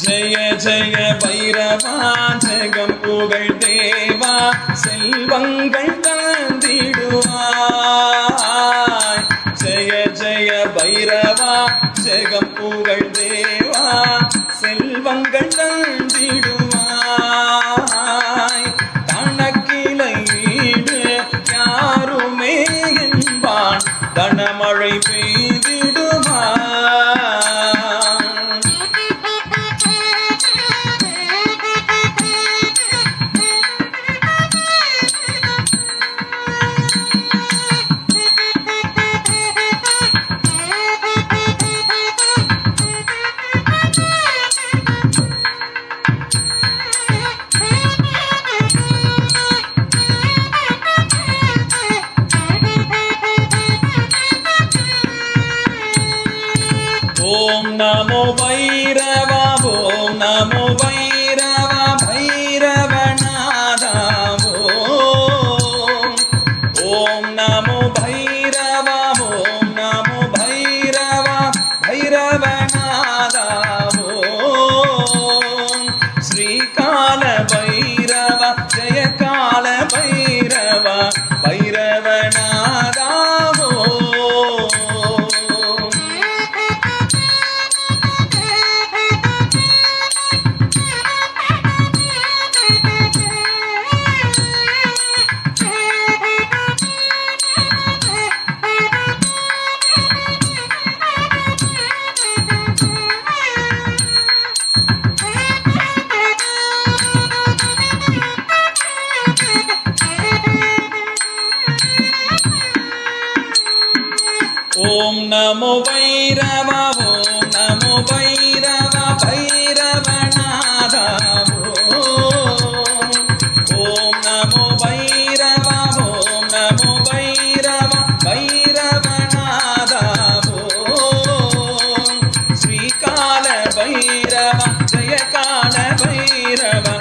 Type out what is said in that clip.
ஜெய ஜெய பைரவா ஜெகம் புகழ் தேவா செல்வங்கள் தந்திடுவாய். ஜெய ஜெய பைரவா ஜெகம் புகழ் தேவா செல்வங்கள் தந்திடுவாய். கணக்கிலை வீடு யாருமே என்பான் தனமழை பெய்திடுவாய். ஓம் நமோ பைரவா ஓம் நமோ பைரவா பைரவநாதா ஓம் நமோ பைரவா ஓம் நமோ பைரவா பைரவநாதா ஓம் ஸ்ரீகால பைரவா ஜெயகால பைரவா பைரவநாதா ஓம் நமோ பைரவா ஓம் நமோ பைரவா பைரவநாதா ஓம் நமோ பைரவா ஓம் நமோ பைரவா பைரவநாதா ஸ்ரீகால பைரவா ஜெயகால பைரவா